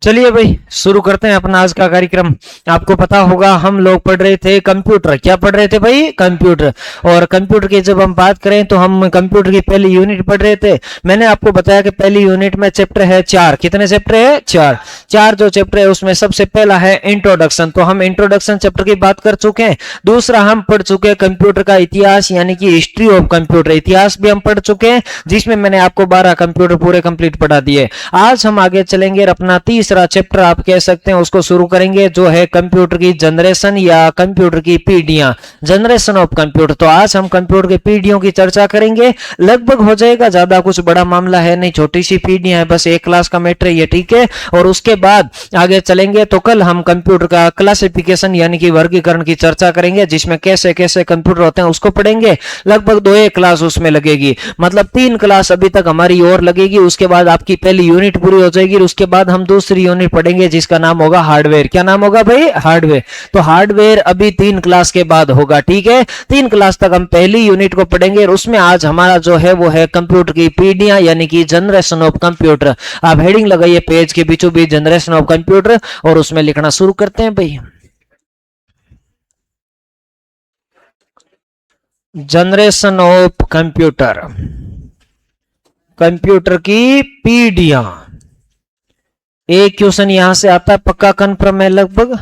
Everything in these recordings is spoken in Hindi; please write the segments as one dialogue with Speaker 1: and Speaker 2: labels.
Speaker 1: चलिए भाई शुरू करते हैं अपना आज का कार्यक्रम। आपको पता होगा हम लोग पढ़ रहे थे कंप्यूटर। क्या पढ़ रहे थे भाई? कंप्यूटर। और कंप्यूटर की जब हम बात करें तो हम कंप्यूटर की पहली यूनिट पढ़ रहे थे। मैंने आपको बताया कि पहली यूनिट में चैप्टर है 4। कितने चैप्टर है? 4। 4 जो चैप्टर है उसमें सबसे पहला है इंट्रोडक्शन। तो हम इंट्रोडक्शन चैप्टर की बात कर चुके हैं। दूसरा हम पढ़ चुके हैं कंप्यूटर का इतिहास यानी कि हिस्ट्री ऑफ कंप्यूटर। इतिहास भी हम पढ़ चुके हैं जिसमें मैंने आपको 12 कंप्यूटर पूरे कंप्लीट पढ़ा दिए। आज हम आगे चलेंगे और अपना तीसरा चैप्टर आप कह सकते हैं उसको शुरू करेंगे जो है कंप्यूटर की जनरेशन या कंप्यूटर की पीढ़ियां, जनरेशन ऑफ कंप्यूटर। तो आज हम कंप्यूटर की पीढ़ियों की चर्चा करेंगे। लगभग हो जाएगा, ज्यादा कुछ बड़ा मामला है नहीं, छोटी सी पीढ़ियां है, बस एक क्लास का मैटर है ये, ठीक है। और उसके बाद आगे चलेंगे तो कल हम कंप्यूटर का क्लासिफिकेशन यानी कि वर्गीकरण की चर्चा करेंगे जिसमें कैसे कैसे कंप्यूटर होते हैं उसको पढ़ेंगे। लगभग 2 क्लास उसमें लगेगी, मतलब 3 क्लास अभी तक हमारी और लगेगी। उसके बाद आपकी पहली यूनिट पूरी हो जाएगी। उसके बाद हम दूसरी यूनिट पढ़ेंगे जिसका नाम होगा हार्डवेयर। क्या नाम होगा भाई? हार्डवेयर। तो हार्डवेयर अभी 3 क्लास के बाद होगा, ठीक है। 3 क्लास तक हम पहली यूनिट को पढ़ेंगे और उसमें आज हमारा जो है वो है कंप्यूटर की पीढ़ियां यानी कि जनरेशन ऑफ कंप्यूटर। आप हेडिंग लगाइए पेज के बीचों बीच जनरेशन ऑफ कंप्यूटर और उसमें लिखना शुरू करते हैं भाई। जनरेशन ऑफ कंप्यूटर, कंप्यूटर की पीढ़ियां। एक क्वेश्चन यहां से आता है, पक्का कन्फर्म है लगभग।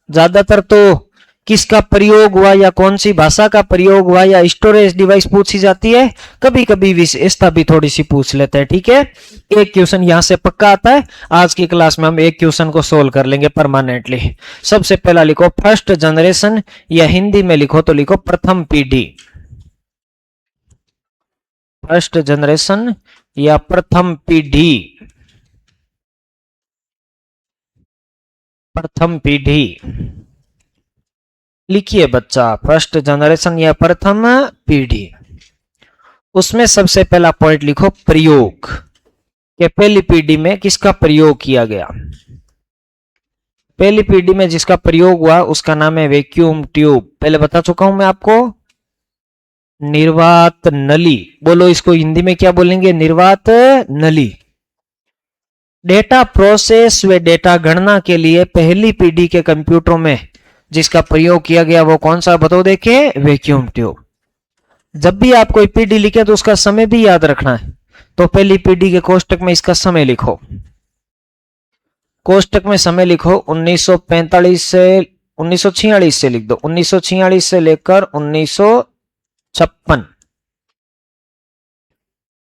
Speaker 1: ज्यादातर तो किसका प्रयोग हुआ या कौन सी भाषा का प्रयोग हुआ या स्टोरेज डिवाइस पूछी जाती है, कभी कभी विशेषता भी थोड़ी सी पूछ लेते हैं, ठीक है। एक क्वेश्चन यहां से पक्का आता है। आज की क्लास में हम एक क्वेश्चन को सोल्व कर लेंगे परमानेंटली। सबसे पहला लिखो फर्स्ट जनरेशन या हिंदी में लिखो तो लिखो प्रथम पीढ़ी। फर्स्ट जनरेशन या प्रथम पीढ़ी, प्रथम पीढ़ी लिखिए बच्चा। फर्स्ट जनरेशन या प्रथम पीढ़ी, उसमें सबसे पहला पॉइंट लिखो प्रयोग कि पहली पीढ़ी में किसका प्रयोग किया गया। पहली पीढ़ी में जिसका प्रयोग हुआ उसका नाम है वैक्यूम ट्यूब। पहले बता चुका हूं मैं आपको। निर्वात नली, बोलो इसको हिंदी में क्या बोलेंगे? निर्वात नली। डेटा प्रोसेस व डेटा गणना के लिए पहली पीढ़ी के कंप्यूटरों में जिसका प्रयोग किया गया वो कौन सा बताओ? देखे, वैक्यूम ट्यूब। जब भी आप कोई पीढ़ी लिखे तो उसका समय भी याद रखना है। तो पहली पीढ़ी के कोष्टक में इसका समय लिखो, कोष्टक में समय लिखो 1945 से 1946 से लिख दो, 1946 से लेकर 1956,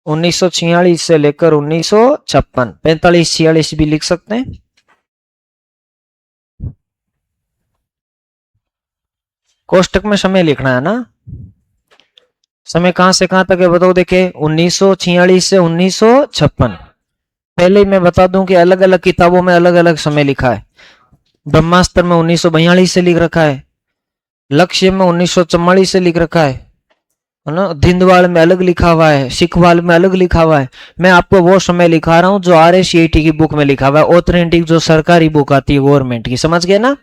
Speaker 1: 1946 से लेकर 1956, 45-46 भी लिख सकते हैं। कोष्टक में समय लिखना है ना। समय कहां से कहां तक है बताओ? देखे 1946 से 1956। पहले मैं बता दूं कि अलग अलग किताबों में अलग अलग समय लिखा है। ब्रह्मास्त्र में 1942 से लिख रखा है, लक्ष्य में 1944 से लिख रखा है ना। धिंदवाड़ में अलग लिखा हुआ है, सिखवाल में अलग लिखा हुआ है। मैं आपको वो समय लिखा रहा हूं जो RSCET की बुक में लिखा हुआ है, ऑथेंटिक जो सरकारी बुक आती है गवर्नमेंट की, समझ गए ना।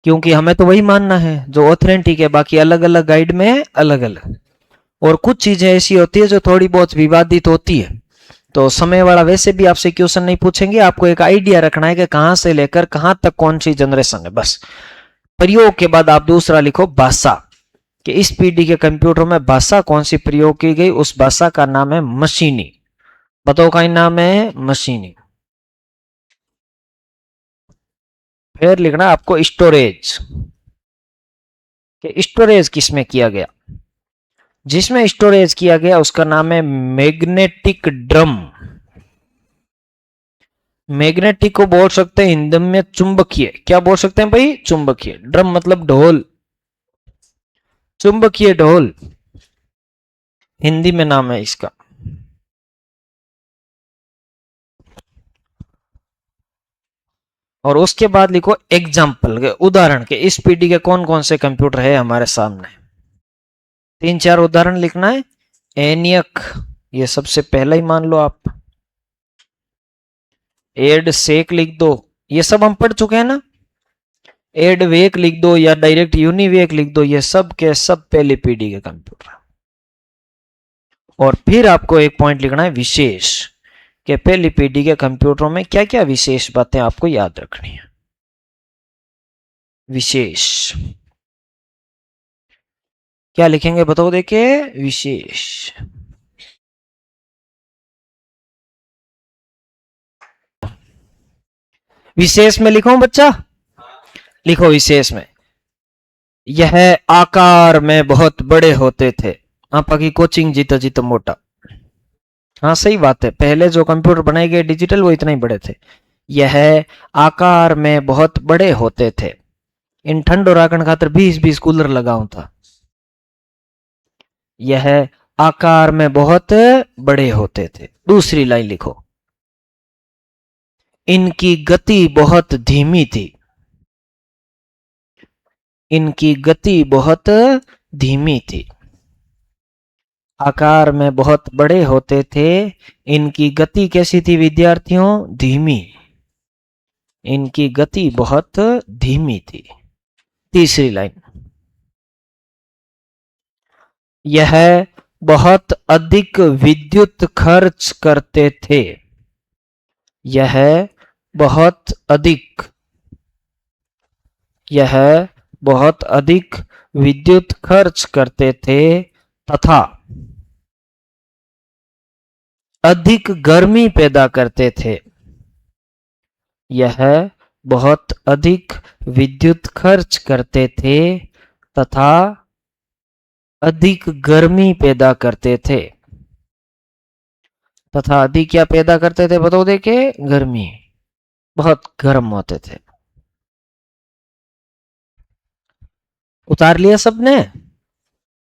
Speaker 1: क्योंकि हमें तो वही मानना है जो ऑथेंटिक है, बाकी अलग अलग गाइड में अलग अलग। और कुछ चीजें ऐसी होती है जो थोड़ी बहुत विवादित होती है। तो समय वाला वैसे भी आपसे क्वेश्चन नहीं पूछेंगे, आपको एक आइडिया रखना है कि कहां से लेकर कहां तक कौन सी जनरेशन है, बस। प्रयोग के बाद आप दूसरा लिखो भाषा, कि इस पीढ़ी के कंप्यूटर में भाषा कौन सी प्रयोग की गई, उस भाषा का नाम है मशीनी। बताओ का नाम है? मशीनी। फिर लिखना आपको स्टोरेज, कि स्टोरेज किसमें किया गया। जिसमें स्टोरेज किया गया उसका नाम है मैग्नेटिक ड्रम। मैग्नेटिक को बोल सकते हैं हिंदी में चुंबकीय। क्या बोल सकते हैं भाई? चुंबकीय। ड्रम मतलब ढोल, चुंबकीय ढोल हिंदी में नाम है इसका। और उसके बाद लिखो एग्जाम्पल, के उदाहरण, के इस पीढ़ी के कौन कौन से कंप्यूटर है हमारे सामने। 3-4 उदाहरण लिखना है। एनियक, ये सबसे पहला ही मान लो आप। एड सेक लिख दो, ये सब हम पढ़ चुके हैं ना। एड वेक लिख दो या डायरेक्ट यूनिवेक लिख दो, ये सब के सब पहली पीढ़ी के कंप्यूटर। और फिर आपको एक पॉइंट लिखना है विशेष, कि पहली पीढ़ी के कंप्यूटरों में क्या क्या विशेष बातें आपको याद रखनी है। विशेष क्या लिखेंगे बताओ, देखिए विशेष। विशेष में लिखो बच्चा, लिखो विशेष में, यह आकार में बहुत बड़े होते थे। आपा की कोचिंग जीता जीता मोटा। हाँ सही बात है, पहले जो कंप्यूटर बनाए गए डिजिटल वो इतने ही बड़े थे। यह आकार में बहुत बड़े होते थे। इन ठंड और राखण खातर 20-20 कूलर लगाऊं था। यह आकार में बहुत बड़े होते थे। दूसरी लाइन लिखो, इनकी गति बहुत धीमी थी। इनकी गति बहुत धीमी थी। आकार में बहुत बड़े होते थे, इनकी गति कैसी थी विद्यार्थियों, धीमी। इनकी गति बहुत धीमी थी। तीसरी लाइन, यह बहुत अधिक विद्युत खर्च करते थे। यह बहुत अधिक, यह बहुत अधिक विद्युत खर्च करते थे तथा अधिक गर्मी पैदा करते थे। यह बहुत अधिक विद्युत खर्च करते थे तथा अधिक गर्मी पैदा करते थे। तथा अधिक क्या पैदा करते थे बताओ, देखे गर्मी, बहुत गर्म होते थे। उतार लिया सबने?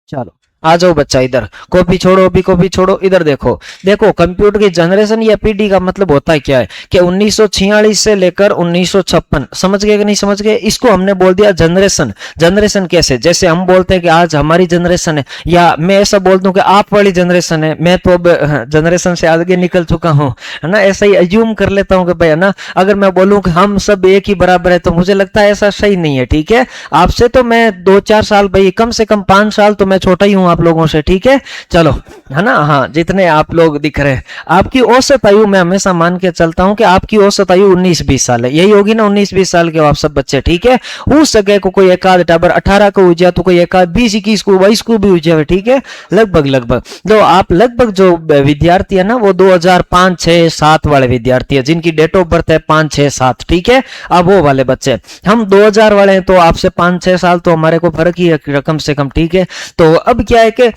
Speaker 1: चलो आ जाओ बच्चा इधर, कॉपी छोड़ो, अभी कॉपी छोड़ो, इधर देखो। देखो कंप्यूटर की जनरेशन या पीढ़ी का मतलब होता है क्या है कि 1946 से लेकर 1956, समझ गए कि नहीं समझ गए? इसको हमने बोल दिया जनरेशन। जनरेशन कैसे, जैसे हम बोलते हैं कि आज हमारी जनरेशन है, या मैं ऐसा बोल दूं कि आप वाली जनरेशन है, मैं तो अब जनरेशन से आगे निकल चुका हूं, है ना। ऐसा ही अज्यूम कर लेता हूं कि भाई, है ना, अगर मैं बोलूं कि हम सब एक ही बराबर है तो मुझे लगता है ऐसा सही नहीं है, ठीक है। आपसे तो मैं 2-4 साल, भाई कम से कम 5 साल तो मैं छोटा ही हूं आप लोगों से, ठीक है। चलो, है ना, हाँ जितने आप लोग दिख रहे हैं। आपकी औसत आयु मैं हमेशा मान के चलता हूं कि आपकी औसत आयु 19-20 साल है, यही होगी ना, 19-20 साल के हो आप सब बच्चे, ठीक है। हो सके को कोई एक आध टाबर 18 को हो जाए तो कोई एक आध 20-21 को 22 को भी हो जाए, ठीक है। लगभग लगभग जो आप लगभग जो विद्यार्थी है ना वो 2005, 6, 7 वाले विद्यार्थी है, जिनकी डेट ऑफ बर्थ है 5, 6, 7, ठीक है। अब वो वाले बच्चे, हम 2000 वाले हैं तो आपसे 5-6 साल तो हमारे को फर्क ही है कम से कम, ठीक है। तो अब क्या है कि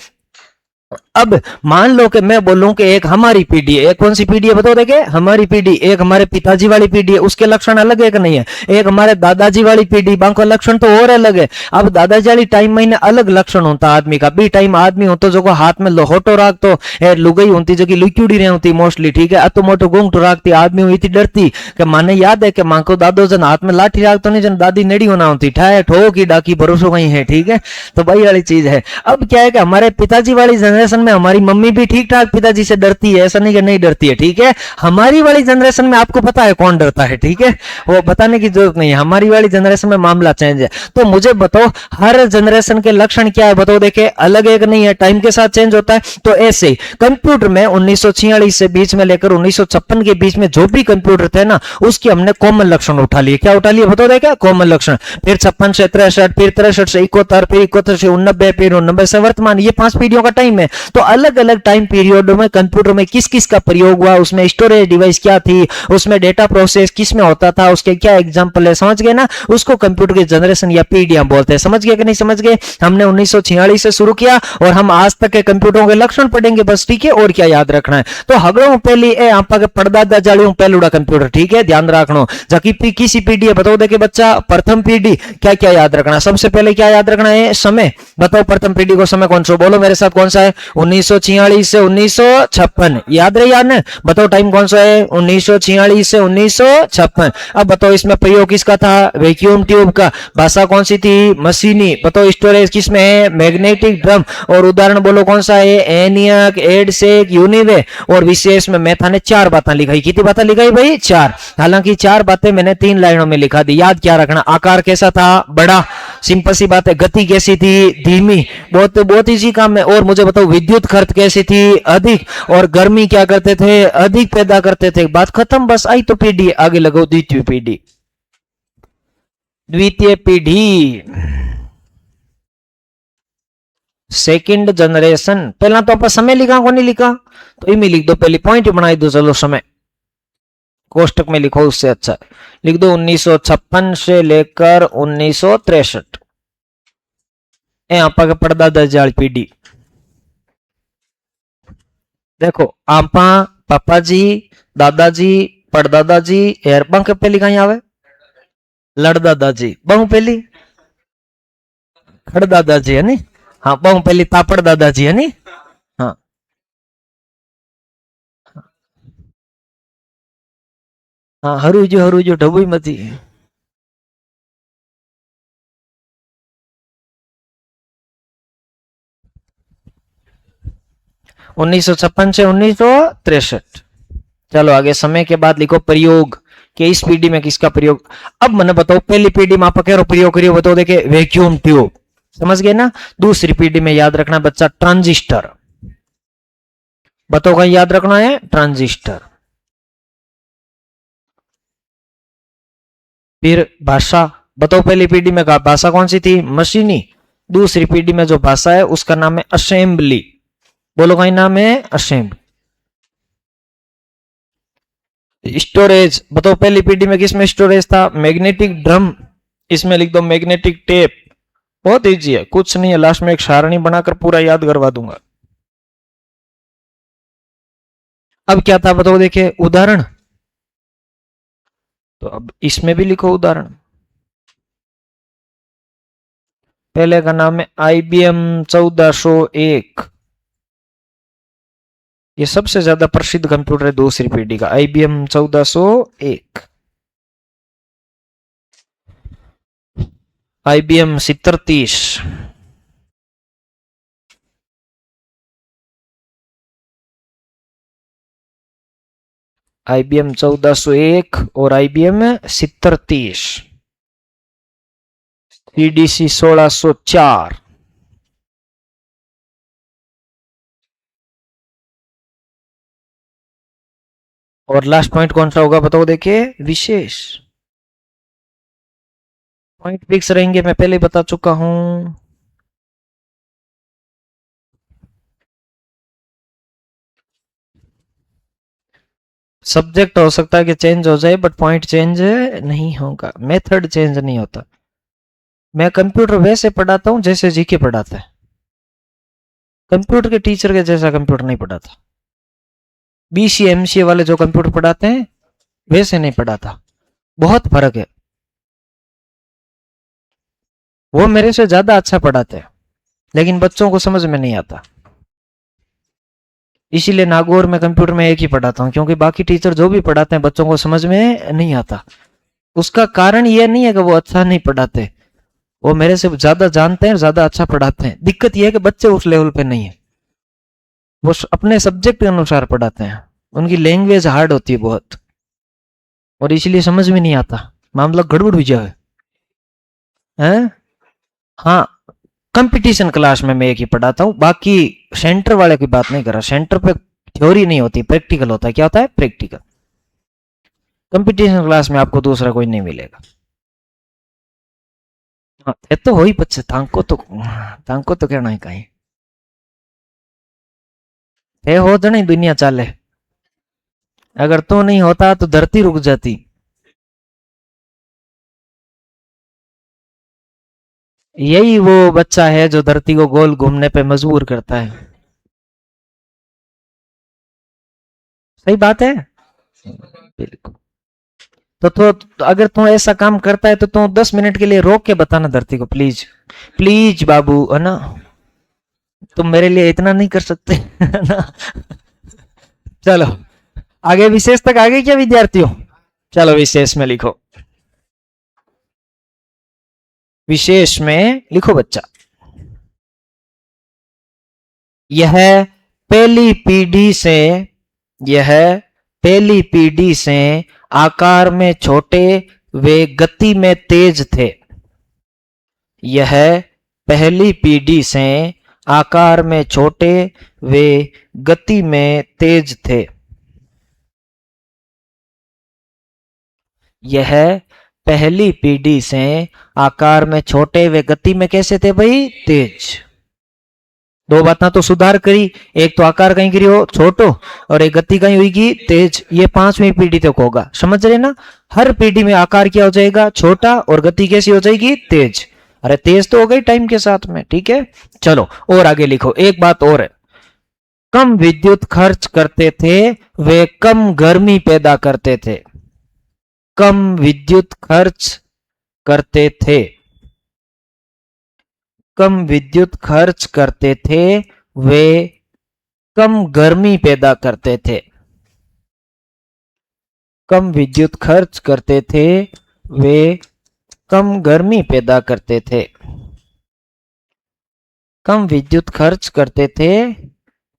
Speaker 1: अब मान लो कि मैं बोलूं कि एक हमारी पीढ़ी है, एक कौन सी पीढ़ी है बताओ, देखे हमारी पीढ़ी, एक हमारे पिताजी वाली पीढ़ी है, उसके लक्षण अलग है कि नहीं है। एक हमारे दादाजी वाली पीढ़ी, बाकी लक्षण तो और अलग है। अब दादाजी वाली टाइम में अलग लक्षण होता आदमी का, बी टाइम आदमी होता जो को हाथ में लोहोटो राख तो लुगई होती जो कि लुक्यूडी रही होती मोस्टली, ठीक है। तो मोटो गोंगटो राखती आदमी हुई थी डरती कि माने याद है कि मां को दादो जन हाथ में लाठी राख तो नहीं, जन दादी नेड़ी होना होती ठाए ठो की डाकी भरोसो कहीं है, ठीक है। तो भाई वाली चीज है। अब क्या है कि हमारे पिताजी वाली जनरेशन में हमारी मम्मी भी ठीक ठाक पिताजी से डरती है, ऐसा नहीं कि नहीं डरती है, ठीक है। हमारी वाली जनरेशन में आपको पता है कौन डरता है, ठीक है, वो बताने की जरूरत नहीं है। हमारी वाली जनरेशन में मामला चेंज है। तो मुझे बताओ हर जनरेशन के लक्षण क्या है बताओ, देखे अलग एक नहीं है, टाइम के साथ चेंज होता है। तो ऐसे कंप्यूटर में 1946 से बीच में लेकर 1956 के बीच में जो भी कंप्यूटर थे ना, उसके हमने कॉमन लक्षण उठा लिए। क्या उठा लिए बताओ, देखे कॉमन लक्षण। फिर 56 से 63, फिर 63 से 71, फिर 71 से 89, फिर 89 से वर्तमान, ये 5 पीढ़ियों का टाइम है। तो अलग अलग टाइम पीरियड में कंप्यूटर में किस किस का प्रयोग हुआ, उसमें स्टोरेज डिवाइस क्या थी, उसमें डेटा प्रोसेस किस में होता था, उसके क्या एग्जांपल है, समझ गए ना। उसको कंप्यूटर की जनरेशन या पीढ़ियां बोलते हैं। समझ गए कि नहीं समझ गए? हमने 1946 से शुरू किया और हम आज तक के कंप्यूटरों के लक्षण पढ़ेंगे बस, ठीक है। और क्या याद रखना है तो हगड़ों पहली ए आपा के पड़दादा जालियों पहलुड़ा कंप्यूटर, ठीक है, ध्यान रखना। जबकि किसी पीढ़ी है बताओ, देखे बच्चा प्रथम पीढ़ी क्या क्या याद रखना। सबसे पहले क्या याद रखना है, समय। बताओ प्रथम पीढ़ी को समय कौन सा, बोलो मेरे साथ कौन सा है, 1946 से 1956, याद रहे याद ना। बताओ टाइम कौन सा है, 1946 से 1956। अब बताओ इसमें प्रयोग किसका था, वैक्यूम ट्यूब का। भाषा कौन सी थी, मशीनी। बताओ स्टोरेज किसमें है, मैग्नेटिक ड्रम। और उदाहरण बोलो कौन सा है, एनियक, एडसेक, यूनिवे। और विशेष में मैं थाने 4 बातें लिखाई। कितनी बातें लिखाई भाई, 4। हालांकि 4 बातें मैंने 3 लाइनों में लिखा दी। याद क्या रखना, आकार कैसा था, बड़ा, सिंपल सी बात है। गति कैसी थी? धीमी। बहुत बहुत इजी काम है। और मुझे बताओ विद्युत खर्च कैसी थी? अधिक। और गर्मी क्या करते थे? अधिक पैदा करते थे। बात खत्म, बस आई तो पीढ़ी। आगे लगाओ द्वितीय पीढ़ी। द्वितीय पीढ़ी, सेकंड जनरेशन। पहला तो आप समय लिखा को नहीं लिखा, तो इमें लिख दो, पहली पॉइंट बनाई दो। चलो समय कोष्टक में लिखो, उससे अच्छा लिख दो 1956 से लेकर 1963। आपा के पड़दादा जाल पीढ़ी। देखो आपा पापा जी, दादाजी, पड़दादा जी, एरबा के पहली कहीं आवे? लड़दादा जी। बहु पहली खड़दादा जी है नी। हाँ, बहु पहली तापड़ दादाजी है नी। हाँ हाँ, हरू जो ढबुई मती। 1956 से 1963। चलो आगे, समय के बाद लिखो प्रयोग, कि इस पीढ़ी में किसका प्रयोग। अब मैंने बताओ पहली पीढ़ी में आप कह प्रयोग करियो, बताओ देखे वैक्यूम ट्यूब, समझ गए ना। दूसरी पीढ़ी में याद रखना बच्चा ट्रांजिस्टर। बताओ कहीं याद रखना है ट्रांजिस्टर। फिर भाषा, बताओ पहली पीढ़ी में भाषा कौन सी थी? मशीनी। दूसरी पीढ़ी में जो भाषा है उसका नाम है असेंबली। बोलो कहीं नाम है असेंबली। स्टोरेज, बताओ पहली पीढ़ी में किसमें स्टोरेज था? Magnetic drum. इसमें लिख दो मैग्नेटिक टेप। बहुत इजी है, कुछ नहीं है, लास्ट में एक सारणी बनाकर पूरा याद करवा दूंगा। अब क्या था बताओ, देखिए उदाहरण। तो अब इसमें भी लिखो उदाहरण। पहले का नाम है IBM 1401। ये सबसे ज्यादा प्रसिद्ध कंप्यूटर है दूसरी पीढ़ी का, IBM 1401। IBM 37। IBM 1401 और IBM 37। CDC 1604। और लास्ट पॉइंट कौन सा होगा बताओ, देखिए विशेष। पॉइंट फिक्स रहेंगे, मैं पहले बता चुका हूं। सब्जेक्ट हो सकता है कि चेंज हो जाए, बट पॉइंट चेंज नहीं होगा, मेथड चेंज नहीं होता। मैं कंप्यूटर वैसे पढ़ाता हूं जैसे जीके पढ़ाता है। कंप्यूटर के टीचर के जैसा कंप्यूटर नहीं पढ़ाता। BCA MCA वाले जो कंप्यूटर पढ़ाते हैं वैसे नहीं पढ़ाता, बहुत फर्क है। वो मेरे से ज्यादा अच्छा पढ़ाते हैं, लेकिन बच्चों को समझ में नहीं आता। इसीलिए नागौर में कंप्यूटर में एक ही पढ़ाता हूँ, क्योंकि बाकी टीचर जो भी पढ़ाते हैं बच्चों को समझ में नहीं आता। उसका कारण ये नहीं है कि वो अच्छा नहीं पढ़ाते, वो मेरे से ज्यादा जानते हैं, ज्यादा अच्छा पढ़ाते हैं। दिक्कत यह है कि बच्चे उस लेवल पे नहीं है, वो अपने सब्जेक्ट के अनुसार पढ़ाते हैं। उनकी लैंग्वेज हार्ड होती है बहुत, और इसलिए समझ में नहीं आता, मामला गड़बड़ हो जाए है। हाँ, कंपटीशन क्लास में मैं एक ही पढ़ाता हूँ, बाकी सेंटर वाले की बात नहीं कर रहा। सेंटर पे थ्योरी नहीं होती, प्रैक्टिकल होता है। क्या होता है? प्रैक्टिकल। कंपटीशन क्लास में आपको दूसरा कोई नहीं मिलेगा। हाँ, ये तो हो ही बच्चे, तांको तो कहना है कहीं है हो तो नहीं दुनिया चाले। अगर तो नहीं होता तो धरती रुक जाती। यही वो बच्चा है जो धरती को गोल घूमने पे मजबूर करता है। सही बात है, बिल्कुल। तो अगर तू ऐसा काम करता है तो तू 10 मिनट के लिए रोक के बताना धरती को, प्लीज प्लीज बाबू, है ना। तुम मेरे लिए इतना नहीं कर सकते है ना। चलो आगे, विशेष तक आगे क्या विद्यार्थियों? चलो विशेष में लिखो। विशेष में लिखो बच्चा, यह पहली पीढ़ी से यह पहली पीढ़ी से आकार में छोटे वे गति में तेज थे। यह पहली पीढ़ी से आकार में छोटे वे गति में तेज थे। यह पहली पीढ़ी से आकार में छोटे वे गति में कैसे थे भाई, तेज। दो बातें तो सुधार करी, एक तो आकार कहीं करी हो छोटो और एक गति कहीं हुई तेज। ये पांचवी पीढ़ी तक होगा, समझ रहे ना। हर पीढ़ी में आकार क्या हो जाएगा, छोटा, और गति कैसी हो जाएगी, तेज। अरे तेज तो हो गई टाइम के साथ में, ठीक है। चलो और आगे लिखो, एक बात और है, कम विद्युत खर्च करते थे वे कम गर्मी पैदा करते थे। कम विद्युत खर्च करते थे, कम विद्युत खर्च करते थे वे कम गर्मी पैदा करते थे। कम विद्युत खर्च करते थे वे कम गर्मी पैदा करते थे। कम विद्युत खर्च करते थे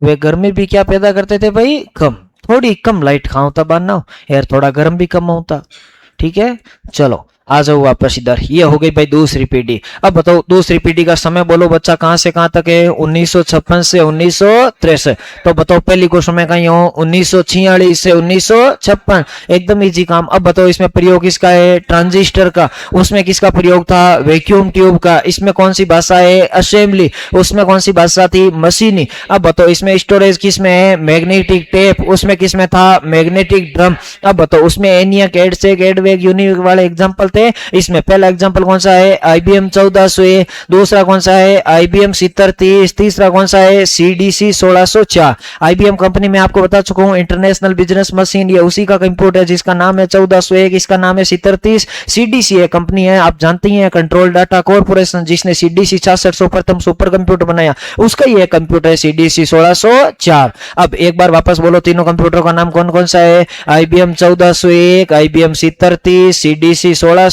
Speaker 1: वे गर्मी भी क्या पैदा करते थे भाई, कम। थोड़ी कम लाइट खाओ बाना यार, थोड़ा गर्म भी कम होता, ठीक है। चलो आ जाओ वापस इधर, ये हो गई भाई दूसरी पीढ़ी। अब बताओ दूसरी पीढ़ी का समय बोलो बच्चा, कहां से कहां तक है, 1956 से 1963। तो बताओ पहली को समय कहीं हो, 1946 से 1956, एकदम इजी काम। अब बताओ इसमें प्रयोग किसका है, ट्रांजिस्टर का। उसमें किसका प्रयोग था, वैक्यूम ट्यूब का। इसमें कौन सी भाषा है, असेंबली। उसमें कौन सी भाषा थी, मशीनी। अब बताओ इसमें स्टोरेज किसमें है, मैग्नेटिक टेप। उसमें किसमें था, मैग्नेटिक ड्रम। अब बताओ उसमें एनियक, एडसेक, एडवेक, यूनिक वाले एग्जांपल थे। इसमें पहला एग्जांपल कौन सा है, IBM 1400, दूसरा कौन सा है, IBM 7030, तीसरा कौन सा है, CDC 1604। IBM कंपनी में आपको बता चुका हूं, इंटरनेशनल बिजनेस मशीन, ये उसी का कंप्यूटर है जिसका नाम है 1401, इसका नाम है 7030। CDC है कंपनी है, आप जानती हैं, कंट्रोल डाटा कॉर्पोरेशन, जिसने CDC 6600 प्रथम सुपर कंप्यूटर बनाया, उसका ये कंप्यूटर है CDC 1604। अब एक बार वापस बोलो, तीनों कंप्यूटर का नाम कौन कौन सा है, IBM 1401, IBM 7030, CDC 1604।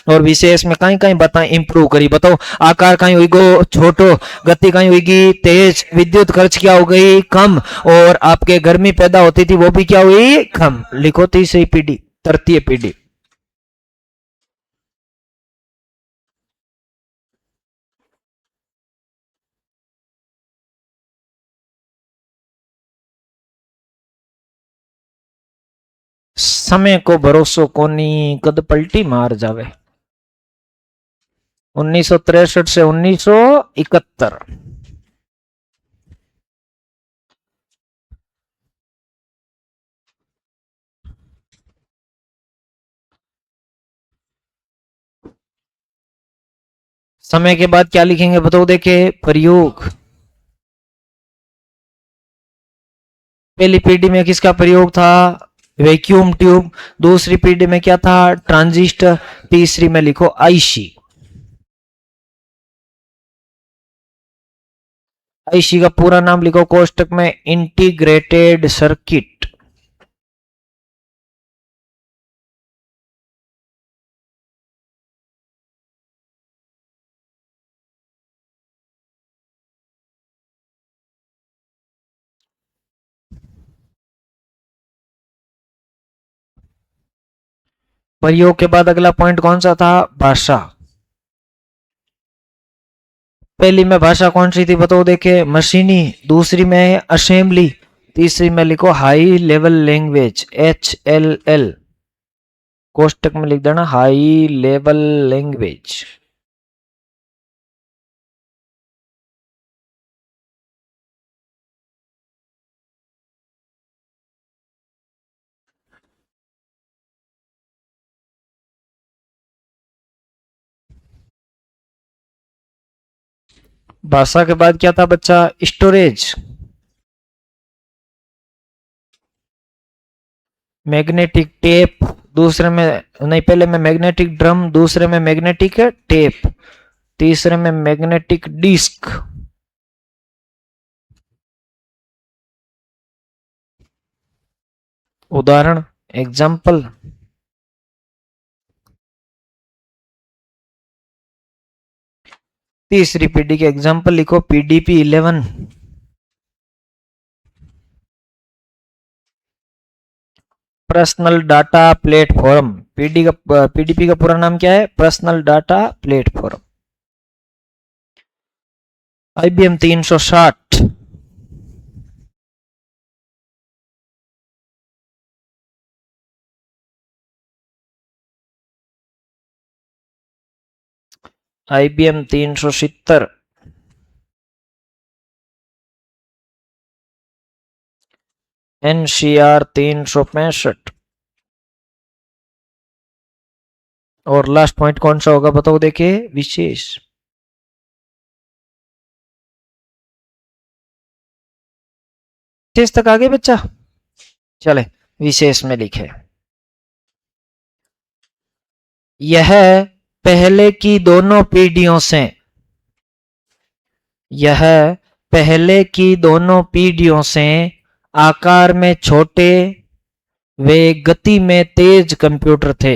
Speaker 1: और विशेष में कहीं कहीं बताएं इंप्रूव करी। बताओ आकार कहीं हुई गो छोटो, गति कहीं हुई तेज, विद्युत खर्च क्या हो गई, कम, और आपके गर्मी पैदा होती थी वो भी क्या हुई, कम। लिखो तीसरी पीढ़ी, तृतीय पीढ़ी। समय को भरोसो कोनी, कद पलटी मार जावे। 1963 से 1971। समय के बाद क्या लिखेंगे बताओ, देखे प्रयोग। पहली पीढ़ी में किसका प्रयोग था, वैक्यूम ट्यूब। दूसरी पीढ़ी में क्या था, ट्रांजिस्टर। तीसरी में लिखो IC। IC का पूरा नाम लिखो कोष्टक में, इंटीग्रेटेड सर्किट। प्रयोग के बाद अगला पॉइंट कौन सा था, भाषा। पहली में भाषा कौन सी थी बताओ, देखे मशीनी। दूसरी में असेंबली। तीसरी में लिखो हाई लेवल लैंग्वेज, HLL। कोष्टक में लिख देना हाई लेवल लैंग्वेज। भाषा के बाद क्या था बच्चा, स्टोरेज। Magnetic tape. दूसरे में नहीं, पहले में मैग्नेटिक ड्रम, दूसरे में मैग्नेटिक टेप, तीसरे में मैग्नेटिक डिस्क। उदाहरण, एग्जाम्पल। तीसरी पीढ़ी के एग्जाम्पल लिखो, PDP-11। Personal data platform. PDP का पूरा नाम क्या है, personal data platform. IBM 360, IBM 370, NCR 365, और लास्ट पॉइंट कौन सा होगा बताओ, देखिए विशेष। विशेष तक आगे बच्चा, चले विशेष में लिखे, यह पहले की दोनों पीढ़ियों से, यह पहले की दोनों पीढ़ियों से आकार में छोटे वे गति में तेज कंप्यूटर थे।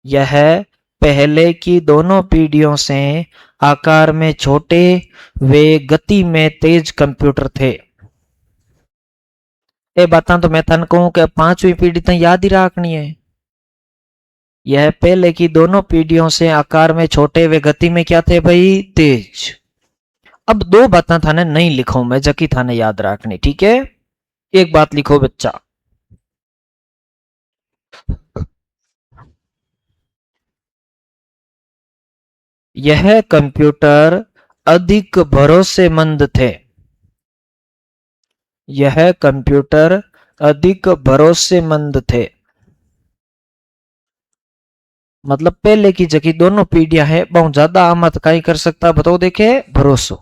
Speaker 1: यह पहले की दोनों पीढ़ियों से आकार में छोटे वे गति में तेज कंप्यूटर थे। ये बातें तो मैं तन कहूं कि 5वीं पीढ़ी तक याद ही रखनी है। यह पहले की दोनों पीढ़ियों से आकार में छोटे वे गति में क्या थे भाई, तेज। अब 2 बातें थाने नहीं लिखो मैं, जबकि थाने याद रखनी, ठीक है। एक बात लिखो बच्चा, यह कंप्यूटर अधिक भरोसेमंद थे। यह कंप्यूटर अधिक भरोसेमंद थे, मतलब पहले की जगह दोनों पीढ़ियां है, बहुत ज्यादा आमत कहीं कर सकता बताओ, देखे भरोसा,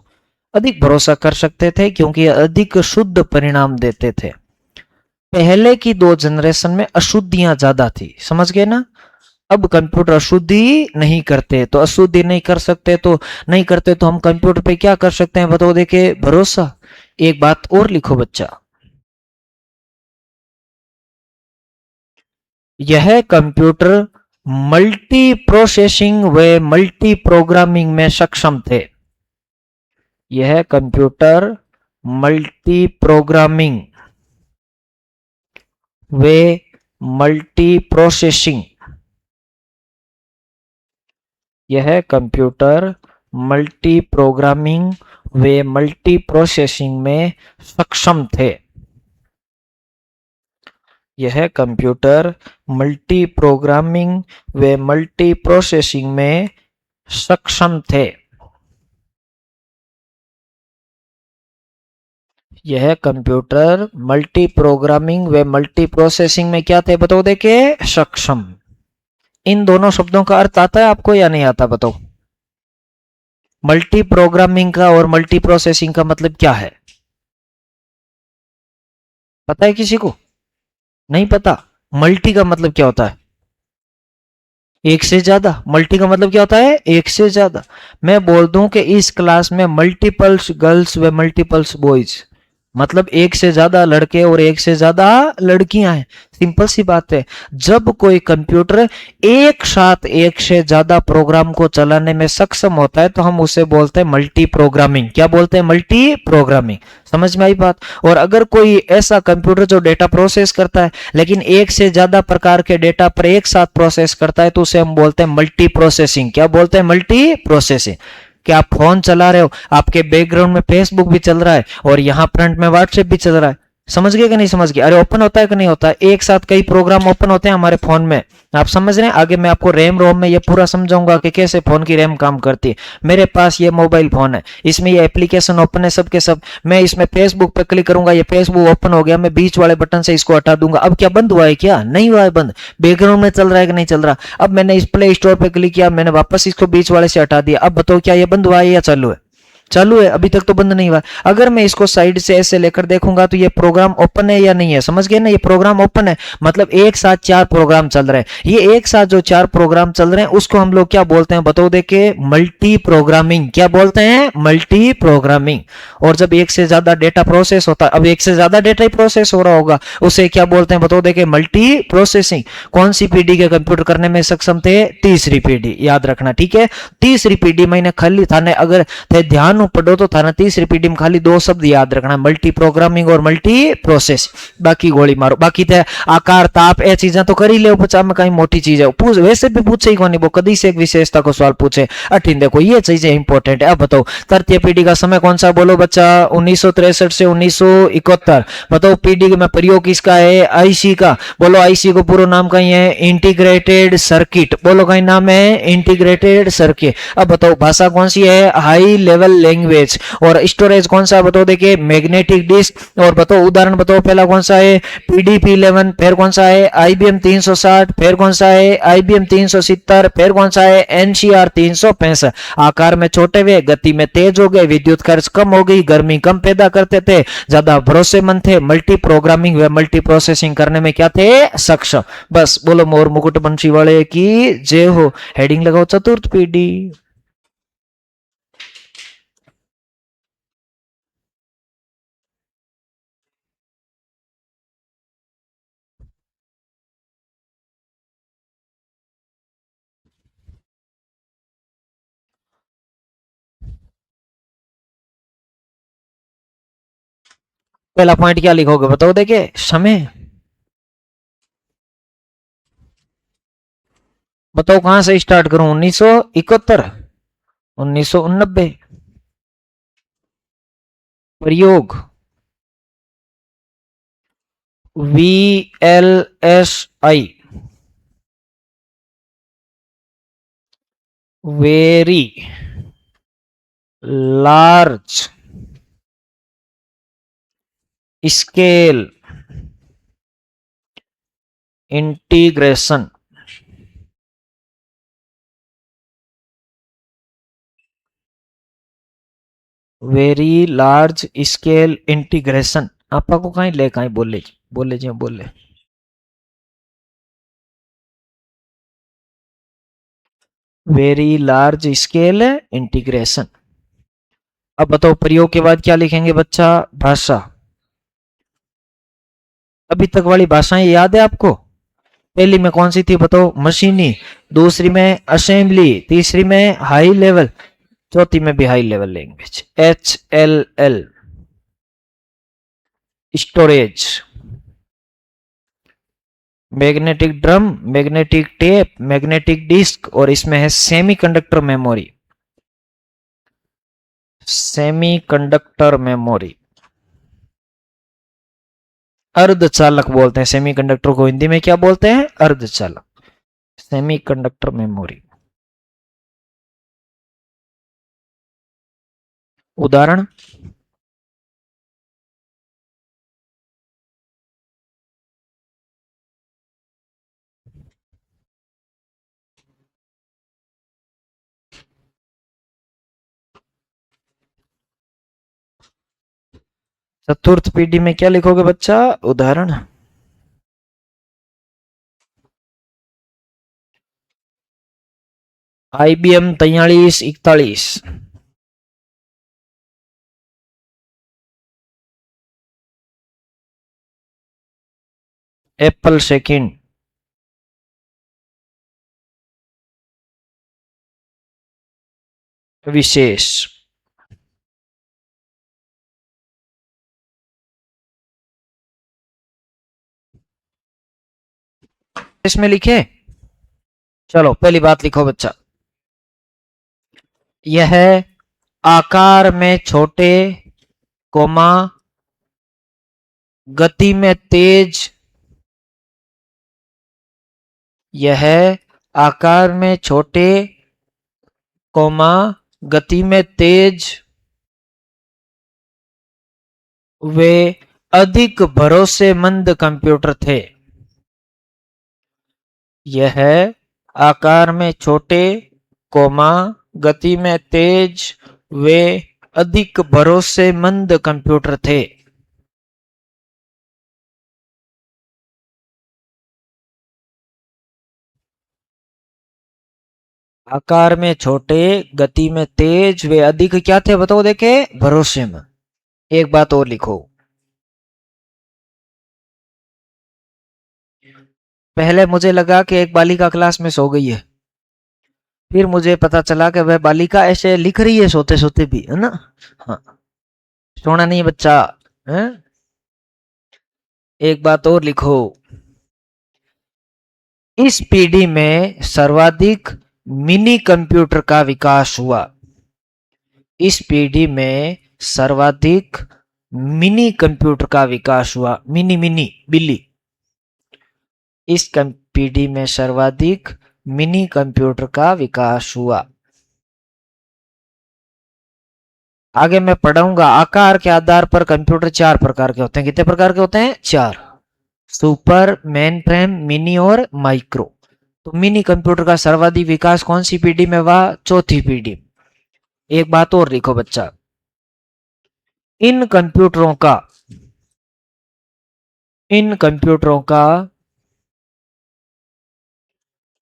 Speaker 1: अधिक भरोसा कर सकते थे क्योंकि अधिक शुद्ध परिणाम देते थे। पहले की 2 जनरेशन में अशुद्धियां ज्यादा थी, समझ गए ना। अब कंप्यूटर अशुद्धि नहीं करते, तो अशुद्धि नहीं कर सकते तो नहीं करते, तो हम कंप्यूटर पे क्या कर सकते हैं बताओ, देखे भरोसा। एक बात और लिखो बच्चा, यह कंप्यूटर मल्टी प्रोसेसिंग व मल्टी प्रोग्रामिंग में सक्षम थे। यह कंप्यूटर मल्टी प्रोग्रामिंग व मल्टी प्रोसेसिंग, यह कंप्यूटर मल्टी प्रोग्रामिंग व मल्टी प्रोसेसिंग में सक्षम थे। यह कंप्यूटर मल्टी प्रोग्रामिंग व मल्टी प्रोसेसिंग में सक्षम थे। यह कंप्यूटर मल्टी प्रोग्रामिंग व मल्टी प्रोसेसिंग में क्या थे बताओ, देखे सक्षम। इन दोनों शब्दों का अर्थ आता है आपको या नहीं आता बताओ। मल्टी प्रोग्रामिंग का और मल्टी प्रोसेसिंग का मतलब क्या है, पता है किसी को? नहीं पता। मल्टी का मतलब क्या होता है, एक से ज्यादा। मल्टी का मतलब क्या होता है, एक से ज्यादा। मैं बोल दूं कि इस क्लास में मल्टीपल्स गर्ल्स व मल्टीपल्स बॉयज, मतलब एक से ज्यादा लड़के और एक से ज्यादा लड़कियां हैं। सिंपल सी बात है। जब कोई कंप्यूटर एक साथ एक से ज्यादा प्रोग्राम को चलाने में सक्षम होता है तो हम उसे बोलते हैं मल्टी प्रोग्रामिंग। क्या बोलते हैं, मल्टी प्रोग्रामिंग। समझ में आई बात। और अगर कोई ऐसा कंप्यूटर जो डेटा प्रोसेस करता है लेकिन एक से ज्यादा प्रकार के डेटा पर एक साथ प्रोसेस करता है तो उसे हम बोलते हैं मल्टी प्रोसेसिंग। क्या बोलते हैं, मल्टी प्रोसेसिंग। कि आप फोन चला रहे हो, आपके बैकग्राउंड में फेसबुक भी चल रहा है और यहां फ्रंट में व्हाट्सएप भी चल रहा है। समझ गए कि नहीं समझ गए? अरे ओपन होता है कि नहीं होता है, एक साथ कई प्रोग्राम ओपन होते हैं हमारे फोन में। आप समझ रहे हैं? आगे मैं आपको रैम रोम में ये पूरा समझाऊंगा कि कैसे फोन की रैम काम करती है। मेरे पास ये मोबाइल फोन है, इसमें ये एप्लीकेशन ओपन है सब के सब। मैं इसमें फेसबुक पे क्लिक करूंगा, ये फेसबुक ओपन हो गया, मैं बीच वाले बटन से इसको हटा दूंगा। अब क्या बंद हुआ है? क्या नहीं हुआ है बंद, बैकग्राउंड में चल रहा है कि नहीं चल रहा। अब मैंने इस प्ले स्टोर पे क्लिक किया, मैंने वापस इसको बीच वाले से हटा दिया। अब बताओ क्या ये बंद हुआ है या चालू है? चालू है, अभी तक तो बंद नहीं हुआ। अगर मैं इसको साइड से ऐसे लेकर देखूंगा तो ये प्रोग्राम ओपन है या नहीं है? समझ गए ना, ये प्रोग्राम ओपन है, मतलब एक साथ 4 प्रोग्राम चल रहे हैं। ये एक साथ जो 4 प्रोग्राम चल रहे हैं उसको हम लोग क्या बोलते हैं बताओ, देखे मल्टी प्रोग्रामिंग। क्या बोलते हैं, मल्टी प्रोग्रामिंग। और जब एक से ज्यादा डेटा प्रोसेस होता है, अब एक से ज्यादा डेटा ही प्रोसेस हो रहा होगा, उसे क्या बोलते हैं बताओ, देखे मल्टी प्रोसेसिंग। कौन सी पीढ़ी के कंप्यूटर करने में सक्षम थे? तीसरी पीढ़ी, याद रखना, ठीक है। तीसरी पीढ़ी मैंने खाली थाने अगर थे ध्यान आनु पढ़ो तो थाना तीसरी पीढ़ी में खाली दो शब्द याद रखना, मल्टी प्रोग्रामिंग और मल्टी प्रोसेस, बाकी गोली मारो। बाकी तो आकार ताप ए चीजा तो कर ही ले, बच्चा में कहीं मोटी चीज है पूछ, वैसे भी पूछे ही कौन वो कदी से एक विशेषता को सवाल पूछे। अठीन देखो ये चीजें इंपॉर्टेंट है। अब बताओ तृतीय पीढ़ी का समय कौन सा, बोलो बच्चा 1963 से 1971। बताओ पीढ़ी में प्रयोग किसका है, आईसी का। बोलो आईसी को पूरा नाम कहीं है, इंटीग्रेटेड सर्किट। बोलो कहीं नाम है इंटीग्रेटेड सर्किट। अब बताओ भाषा कौन सी है, हाई लेवल लैंग्वेज। और स्टोरेज कौन सा, बताओ देखिए मैग्नेटिक डिस्क। और बताओ उदाहरण बताओ पहला कौन सा है, पीडीपी 11, फिर कौन सा है आईबीएम 360, फिर कौन सा है आईबीएम 370, फिर कौन सा है एनसीआर 365। आकार में छोटे हुए, गति में तेज हो गए, विद्युत खर्च कम हो गई, गर्मी कम पैदा करते थे, ज्यादा भरोसेमंद थे, मल्टी प्रोग्रामिंग व मल्टी प्रोसेसिंग करने में क्या थे, सक्षम। बस बोलो मोर मुकुट बंशी वाले की जय हो। हेडिंग लगाओ चतुर्थ पीढ़ी। पहला पॉइंट क्या लिखोगे बताओ देखिए, समय। बताओ कहां से स्टार्ट करूं, 1971, 1989। प्रयोग VLSI, very large scale integration. Very large scale integration. आपा को कहीं ले कहीं बोले बोले जी बोले। Very large scale integration. अब बताओ प्रयोग के बाद क्या लिखेंगे बच्चा, भाषा। अभी तक वाली भाषाएं याद है आपको, पहली में कौन सी थी बताओ, मशीनी। दूसरी में असेंबली, तीसरी में हाई लेवल, चौथी में भी high level language, HLL। Storage, magnetic drum, magnetic tape, magnetic disk, और इसमें है सेमीकंडक्टर मेमोरी। सेमीकंडक्टर मेमोरी, अर्धचालक बोलते हैं सेमीकंडक्टर को, हिंदी में क्या बोलते हैं, अर्धचालक, सेमीकंडक्टर मेमोरी। उदाहरण, चतुर्थ पीढ़ी में क्या लिखोगे बच्चा, उदाहरण। IBM 4341, एप्पल सेकंड, विशेष। इसमें लिखे, चलो पहली बात लिखो बच्चा, यह आकार में छोटे, कोमा गति में तेज। यह आकार में छोटे, कोमा गति में तेज, वे अधिक भरोसेमंद कंप्यूटर थे। यह आकार में छोटे, कोमा गति में तेज, वे अधिक भरोसेमंद कंप्यूटर थे। आकार में छोटे, गति में तेज, वे अधिक क्या थे बताओ देखे, भरोसेमंद। एक बात और लिखो, पहले मुझे लगा कि एक बालिका क्लास में सो गई है, फिर मुझे पता चला कि वह बालिका ऐसे लिख रही है सोते सोते भी, है ना। हाँ, सोना नहीं बच्चा है। एक बात और लिखो, इस पीढ़ी में सर्वाधिक मिनी कंप्यूटर का विकास हुआ। इस पीढ़ी में सर्वाधिक मिनी कंप्यूटर का विकास हुआ। मिनी मिनी बिल्ली। इस पीढ़ी में सर्वाधिक मिनी कंप्यूटर का विकास हुआ। आगे मैं पढ़ाऊंगा। आकार के आधार पर कंप्यूटर चार प्रकार के होते हैं। कितने प्रकार के होते हैं? चार। सुपर, मेन फ्रेम, मिनी और माइक्रो। तो मिनी कंप्यूटर का सर्वाधिक विकास कौन सी पीढ़ी में हुआ? चौथी पीढ़ी। एक बात और लिखो बच्चा, इन कंप्यूटरों का इन कंप्यूटरों का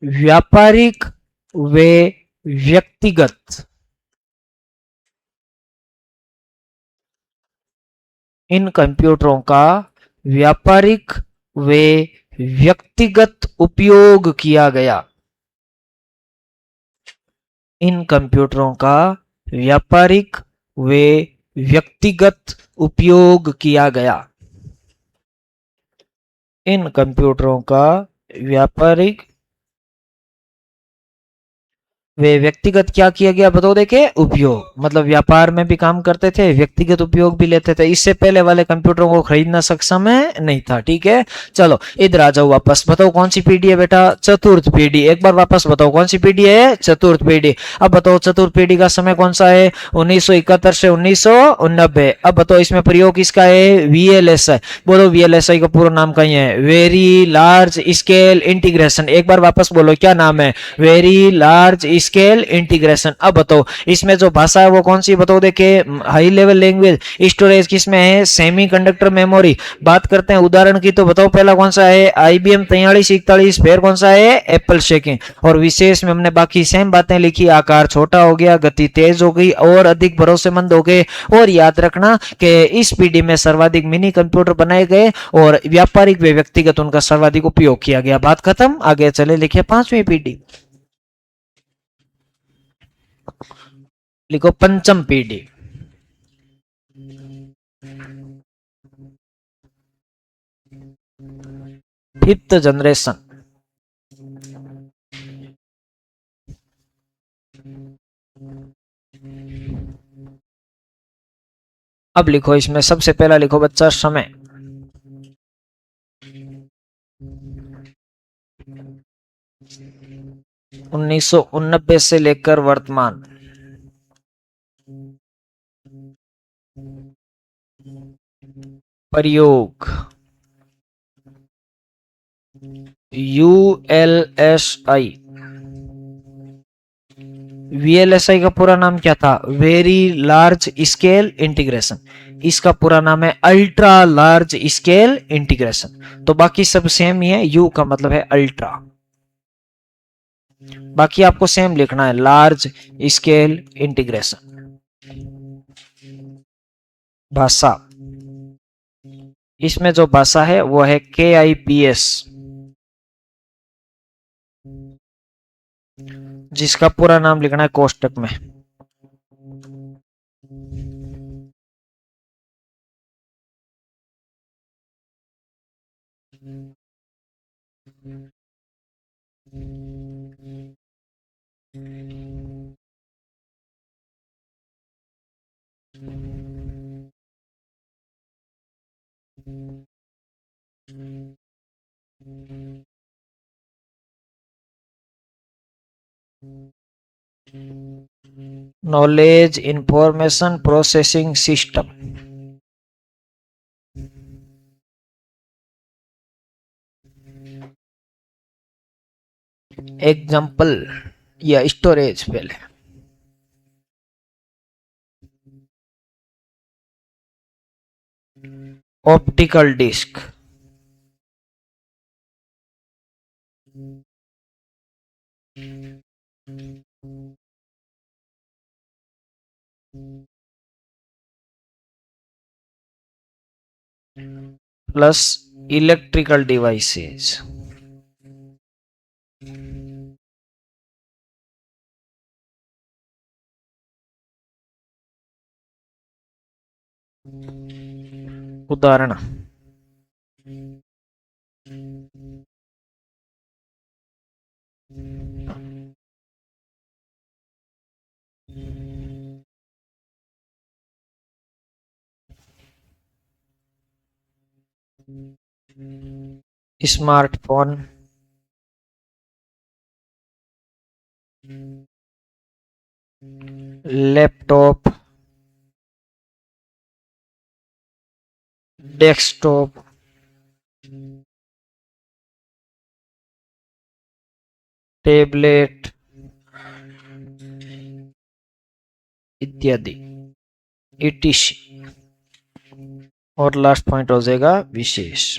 Speaker 1: व्यापारिक व व्यक्तिगत इन कंप्यूटरों का व्यापारिक व व्यक्तिगत उपयोग किया गया। इन कंप्यूटरों का व्यापारिक व व्यक्तिगत उपयोग किया गया। इन कंप्यूटरों का व्यापारिक वे व्यक्तिगत क्या किया गया बताओ? देखे, उपयोग, मतलब व्यापार में भी काम करते थे, व्यक्तिगत उपयोग भी लेते थे। इससे पहले वाले कंप्यूटरों को खरीदना सक्षम है नहीं था। ठीक है, चलो इधर आ जाओ वापस। बताओ कौन सी पीढ़ी है बेटा? चतुर्थ पीढ़ी। एक बार वापस बताओ कौन सी पीढ़ी है? चतुर्थ पीढ़ी। अब बताओ चतुर्थ पीढ़ी का समय कौन सा है? 1971 से 1990। अब बताओ इसमें प्रयोग किसका है? वीएलएसआई। बोलो वीएलएसआई का पूरा नाम कहीं है? Very large scale integration. एक बार वापस बोलो क्या नाम है? Very large scale integration. अब बताओ इसमें जो भाषा है वो कौन सी बताओ? देखे, हाई लेवल लैंग्वेज। स्टोरेज किसमें है? Semi conductor memory. बात करते हैं उदाहरण की, तो बताओ पहला कौन सा है? IBM 4341। फिर कौन सा है? Apple shaking. और विशेष में हमने बाकी सेम बातें लिखी। आकार छोटा हो गया, गति तेज हो गई और अधिक भरोसेमंद हो गए। और याद रखना कि इस पीढ़ी में सर्वाधिक मिनी कंप्यूटर बनाए गए और व्यापारिक व व्यक्तिगत उनका सर्वाधिक उपयोग किया गया। बात खत्म। आगे चले, लिखिए पांचवी पीढ़ी। लिखो पंचम पीढ़ी। Fifth generation. अब लिखो इसमें सबसे पहला लिखो बच्चा समय। 1989 से लेकर वर्तमान। प्रयोग ULSI। VLSI का पूरा नाम क्या था? Very large scale integration. इसका पूरा नाम है अल्ट्रा लार्ज स्केल इंटीग्रेशन। तो बाकी सब सेम ही है। यू का मतलब है अल्ट्रा। बाकी आपको सेम लिखना है, लार्ज स्केल इंटीग्रेशन। भाषा, इसमें जो भाषा है वो है KIPS, जिसका पूरा नाम लिखना है कोष्टक में। Knowledge information processing system. Example या स्टोरेज पहले। Optical disk, plus electrical devices. उदाहरण स्मार्टफोन, लैपटॉप, डेस्कटॉप, टैबलेट इत्यादि इटीसी। और लास्ट पॉइंट हो जाएगा विशेष।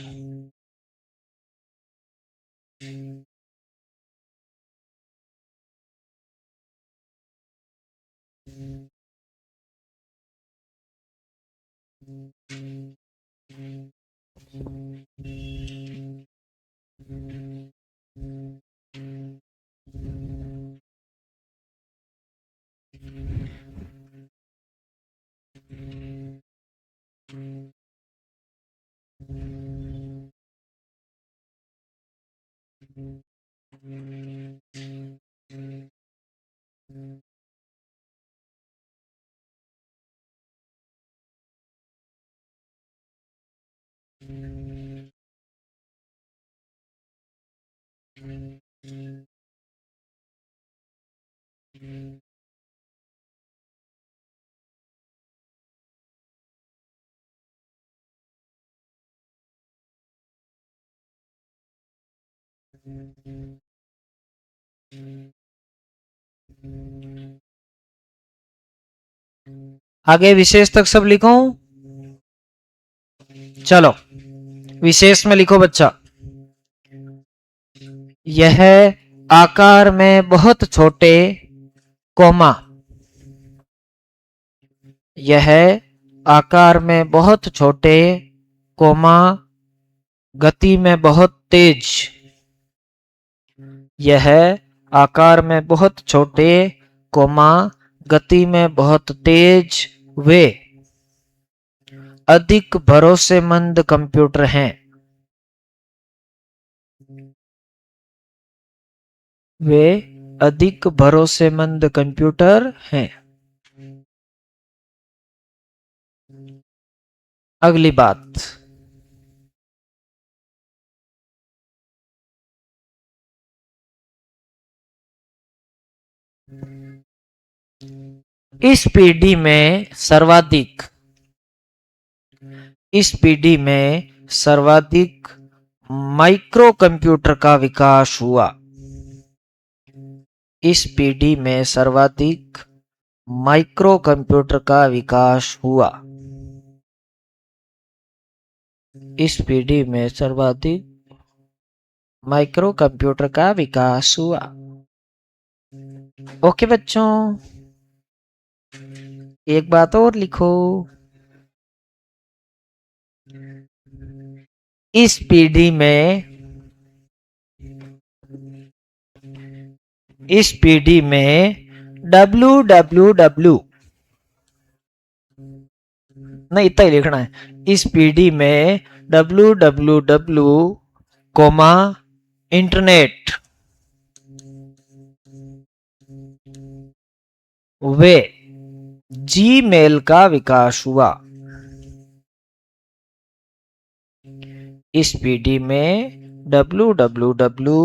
Speaker 1: आगे विशेष तक सब लिखो। चलो विशेष में लिखो बच्चा, यह आकार में बहुत छोटे, कोमा, यह आकार में बहुत छोटे, कोमा, गति में बहुत तेज। यह आकार में बहुत छोटे, कोमा, गति में बहुत तेज वे अधिक भरोसेमंद कंप्यूटर हैं। वे अधिक भरोसेमंद कंप्यूटर हैं। अगली बात, इस पीढ़ी में सर्वाधिक, इस पीढ़ी में सर्वाधिक माइक्रो कंप्यूटर का विकास हुआ। इस पीढ़ी में सर्वाधिक माइक्रो कंप्यूटर का विकास हुआ। इस पीढ़ी में सर्वाधिक माइक्रो कंप्यूटर का विकास हुआ। ओके बच्चों, एक बात और लिखो, इस पीढ़ी में, इस पीढ़ी में www, नहीं इतना ही लिखना है, इस पीढ़ी में www, कोमा, इंटरनेट वे जीमेल का विकास हुआ। इस पीढ़ी में www,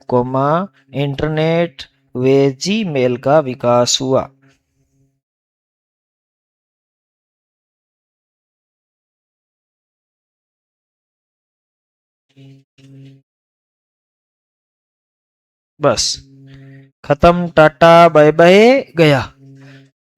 Speaker 1: कोमा, इंटरनेट वे जीमेल का विकास हुआ। बस खत्म, टाटा बाय बाय, गया।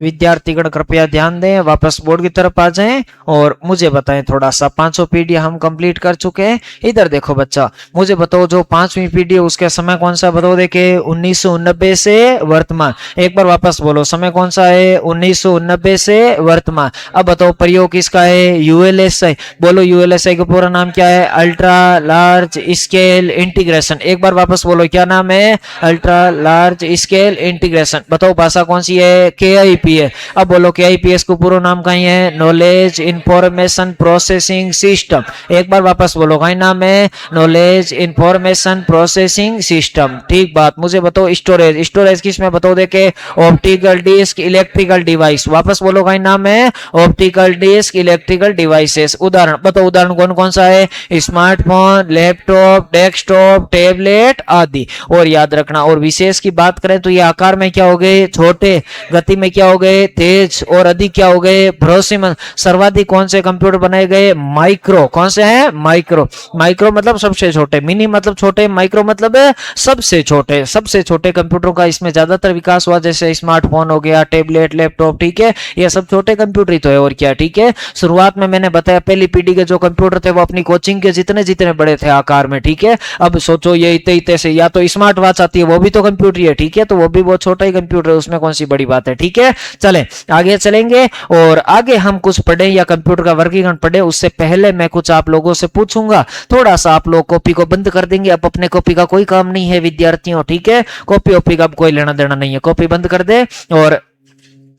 Speaker 1: विद्यार्थीगण कृपया ध्यान दें, वापस बोर्ड की तरफ आ जाएं और मुझे बताएं थोड़ा सा। 500 पीडी हम कंप्लीट कर चुके हैं। इधर देखो बच्चा, मुझे बताओ जो 5वीं पीडी है उसका समय कौन सा, बताओ। देखे 1989 से वर्तमान। एक बार वापस बोलो, समय कौन सा है, 1989 से वर्तमान। अब बताओ प्रयोग किसका है, यूएलएसआई। बोलो यूएलएसआई का पूरा नाम क्या है, अल्ट्रा लार्ज स्केल इंटीग्रेशन। एक बार वापस बोलो, क्या नाम है, अल्ट्रा लार्ज स्केल इंटीग्रेशन। बताओ भाषा कौन सी है, KIP। KIPS। अब बोलो KIPS को पूरा नाम कहीं है, नॉलेज इंफॉर्मेशन प्रोसेसिंग सिस्टम। एक बार वापस बोलो, कहीं नाम है नॉलेज इंफॉर्मेशन प्रोसेसिंग सिस्टम। ठीक बात। मुझे बताओ स्टोरेज, स्टोरेज किसमें बताओ देखे, ऑप्टिकल डिस्क, इलेक्ट्रिकल डिवाइस। वापस बोलो, कहीं नाम है ऑप्टिकल डिस्क, इलेक्ट्रिकल डिवाइसेस। उदाहरण बताओ, उदाहरण कौन कौन सा है, स्मार्टफोन, लैपटॉप, डेस्कटॉप, टैबलेट आदि। और याद रखना, और विशेष की बात करें तो ये आकार में क्या हो गए, छोटे, गति में क्या हो गए, तेज, और अधिक क्या हो गए, भरोसेमंद। सर्वाधिक कौन से कंप्यूटर बनाए गए, माइक्रो। कौन से हैं, माइक्रो। माइक्रो मतलब सबसे छोटे, मिनी मतलब छोटे, माइक्रो मतलब सबसे छोटे। सबसे छोटे कंप्यूटरों का इसमें ज्यादातर विकास हुआ, जैसे स्मार्टफोन हो गया, टैबलेट, लैपटॉप। ठीक है, ये सब छोटे कंप्यूटर ही तो है, और क्या। ठीक है, शुरुआत में मैंने बताया पहली पीढ़ी के जो कंप्यूटर थे वो अपनी कोचिंग के जितने जितने बड़े थे आकार में। ठीक है, अब सोचो ये इतने इतने से, या तो स्मार्ट वॉच आती है वो भी तो कंप्यूटर ही है। ठीक है, तो वो भी बहुत छोटा ही कंप्यूटर है, उसमें कौन सी बड़ी बात है। ठीक है, चले आगे चलेंगे, और आगे हम कुछ पढ़े या कंप्यूटर का वर्गीकरण पढ़े उससे पहले मैं कुछ आप लोगों से पूछूंगा। थोड़ा सा आप लोग कॉपी को बंद कर देंगे, अब अपने कॉपी का कोई काम नहीं है विद्यार्थियों। ठीक है, कॉपी ओपी का कोई लेना देना नहीं है, कॉपी बंद कर दे, और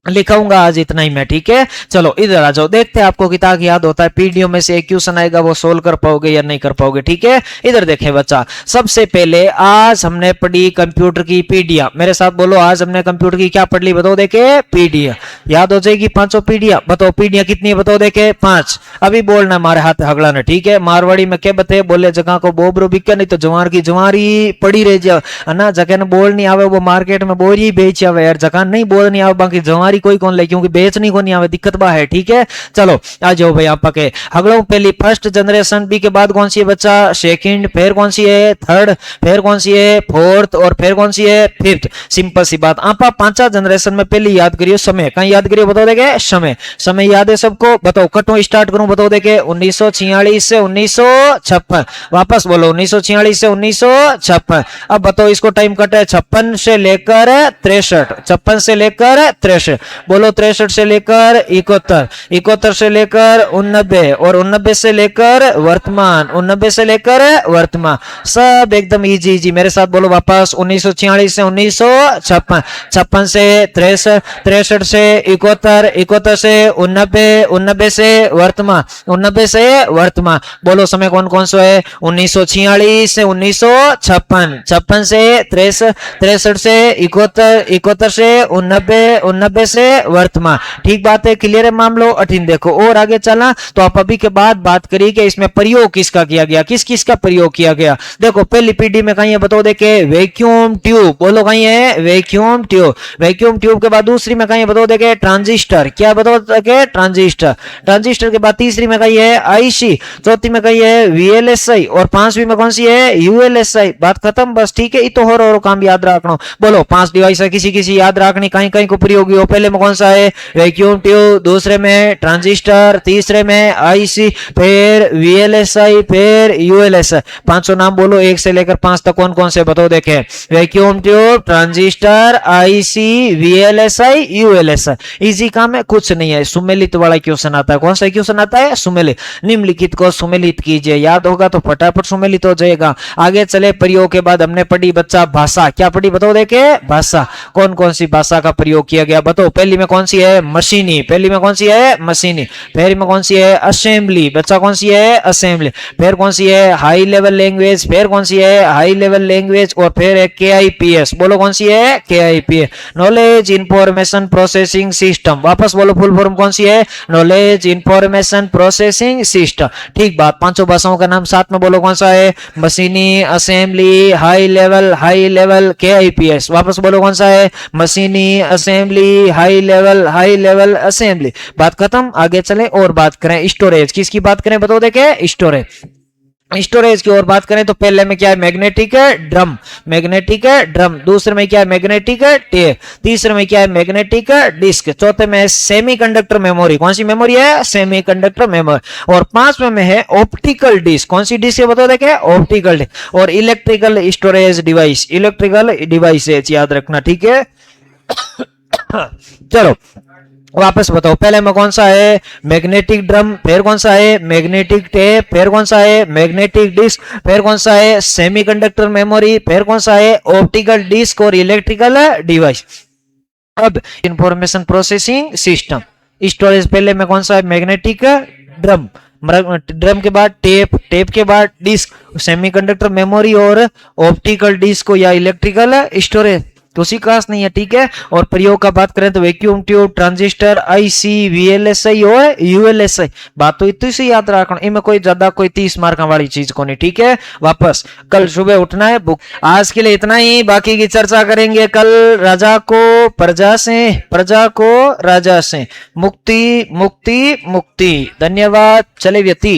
Speaker 1: लिखाऊंगा आज इतना ही मैं। ठीक है, चलो इधर आ जाओ, देखते हैं आपको किताब याद होता है, पीडीओ में से एक क्वेश्चन आएगा, वो सोल्व कर पाओगे या नहीं कर पाओगे। ठीक है, इधर देखें बच्चा, सबसे पहले आज हमने पढ़ी कंप्यूटर की पीडिया। मेरे साथ बोलो, आज हमने कंप्यूटर की क्या पढ़ ली, बताओ देखे, पीडिया। याद हो जाएगी पांचों पीडिया। बताओ पीडिया कितनी है, बताओ देखे, 5। अभी बोलना मारे हाथ हगला ने। ठीक है, मारवाड़ी में क्या बते, बोले जगह को बोबरो बिका, नहीं तो जवार की जवारी पड़ी रह जाओ ना। जगह ने बोल नहीं आवे वो मार्केट में बोरी बेच आवे यार, जगह नहीं बोल नहीं आवे बाकी जवारी कोई कौन ले, क्योंकि बेचनी को नहीं आवे, दिक्कत बा है। ठीक है, चलो आ जाओ भाई आप पके हगड़ो। पहली फर्स्ट जनरेशन, बी के बाद कौन सी है बच्चा, सेकंड, फिर कौन सी है, थर्ड, फिर कौन सी है, फोर्थ, और फिर कौन सी है, फिफ्थ। सिंपल सी बात। आपा 5 जनरेशन में पहली याद करियो समय, कहीं याद करियो, बताओ देखे, समय। समय याद है सबको, बताओ कटो स्टार्ट करूं, बताओ देखे, 1946 से 1956। वापस बोलो, 1946 से 1956। अब बताओ इसको टाइम कट है 56 से लेकर 63, 56 से लेकर 63। बोलो 63 से लेकर 71, 71 से लेकर 89, और 89 से लेकर वर्तमान, 89 से लेकर वर्तमान। सब एकदम इजी इजी। मेरे साथ बोलो वापस, 1946 से 1956, 56 से 63, 63 से 71, 71 से 89, 89 से वर्तमान, 89 से वर्तमान। बोलो समय कौन कौन सा है, 1946 से 1956, 56 से 63, 63 से 71, 71 से 89, 89 से वर्तमान। ठीक बात है, क्लियर है मामलो। अठीन देखो, और आगे चला तो आप अभी के बाद बात करिए कि इसमें प्रयोग किसका किया गया, किस किस का प्रयोग किया गया। देखो पहली पीढ़ी में कहीं है, बताओ देखे, वैक्यूम ट्यूब। बोलो कहीं है, वैक्यूम ट्यूब। वैक्यूम ट्यूब के बाद दूसरी में कहीं है, बताओ देखे, ट्रांजिस्टर। क्या बताओ देखे, ट्रांजिस्टर। ट्रांजिस्टर के बाद तीसरी में कहीं है, आईसी। चौथी में कहीं है, VLSI, और पांचवी में कौन सी है, ULSI। बात खत्म बस। ठीक है, ये तो हो काम याद रखना। बोलो 5 डिवाइस है, किसी किसी याद रखनी, कहीं कहीं को प्रयोगी हो। पहले में कौन सा है, वैक्यूम ट्यूब, दूसरे में ट्रांजिस्टर, तीसरे में आईसी, फिर VLSI, फिर ULSI। 500 नाम बोलो 1 से लेकर 5 तक, कौन कौन से बताओ देखे, vacuum tube, transistor, IC, VLSI, ULSI। Easy काम है, कुछ नहीं है। सुमेलित वाला क्वेश्चन आता है, कौन सा क्वेश्चन आता है, सुमेलित। निम्नलिखित को सुमेलित कीजिए, याद होगा तो फटाफट सुमेलित हो जाएगा। आगे चले, प्रयोग के बाद हमने पढ़ी बच्चा भाषा। क्या पढ़ी बताओ देखे, भाषा। कौन कौन सी भाषा का प्रयोग किया गया, बताओ। पहली में कौन सी है, मशीनी। पहली में कौन सी है, मशीनी। फिर में कौन सी है, असेंबली। बच्चा कौन सी है, असेंबली। फिर कौन सी है, हाई लेवल लैंग्वेज। फिर कौन सी है, हाई लेवल लैंग्वेज। और फिर है KIPS। बोलो कौन सी है, KIPS, knowledge information processing system. वापस बोलो फुल फॉर्म कौन सी है, नॉलेज इंफॉर्मेशन प्रोसेसिंग सिस्टम। ठीक बात। 5 भाषाओं का नाम साथ में बोलो, कौन सा है, मशीनी, असेंबली, हाई लेवल KIPS। वापस बोलो कौन सा है, मशीनी, असेंबली, हाई लेवल असेंबली। बात खत्म। आगे चले और बात करें स्टोरेज। किसकी बात करें बताओ देखे, स्टोरेज। स्टोरेज की और बात करें तो पहले में क्या है, मैग्नेटिक ड्रम। Magnetic drum. दूसरे में क्या है, मैग्नेटिक टेप। तीसरे में क्या है, मैग्नेटिक डिस्क। चौथे में सेमीकंडक्टर मेमोरी। कौन सी मेमोरी है, सेमीकंडक्टर मेमोरी। और 5वें में है ऑप्टिकल डिस्क। कौन सी डिस्क है बताओ देखे, ऑप्टिकल डिस्क। और electrical storage device, electrical devices याद रखना। ठीक है, चलो वापस बताओ। पहले में कौन सा है, मैग्नेटिक ड्रम। फिर कौन सा है, मैग्नेटिक टेप। फिर कौन सा है, मैग्नेटिक डिस्क। फिर कौन सा है, सेमीकंडक्टर मेमोरी। फिर कौन सा है, ऑप्टिकल डिस्क और इलेक्ट्रिकल डिवाइस। अब इंफॉर्मेशन प्रोसेसिंग सिस्टम, स्टोरेज पहले में कौन सा है, मैग्नेटिक ड्रम, ड्रम के बाद टेप, टेप के बाद डिस्क, सेमीकंडक्टर मेमोरी और ऑप्टिकल डिस्क या इलेक्ट्रिकल स्टोरेज, तो उसी क्लास नहीं है, ठीक है। और प्रयोग का बात करें तो vacuum tube, transistor, IC, VLSI और यूएलएसआई, बात तो इतनी सी याद रखना, इनमें कोई ज्यादा कोई 30 मार्क वाली चीज को नहीं, ठीक है। वापस कल सुबह उठना है बुक। आज के लिए इतना ही, बाकी की चर्चा करेंगे कल। राजा को प्रजा से, प्रजा को राजा से, मुक्ति मुक्ति मुक्ति। धन्यवाद। चले व्यती।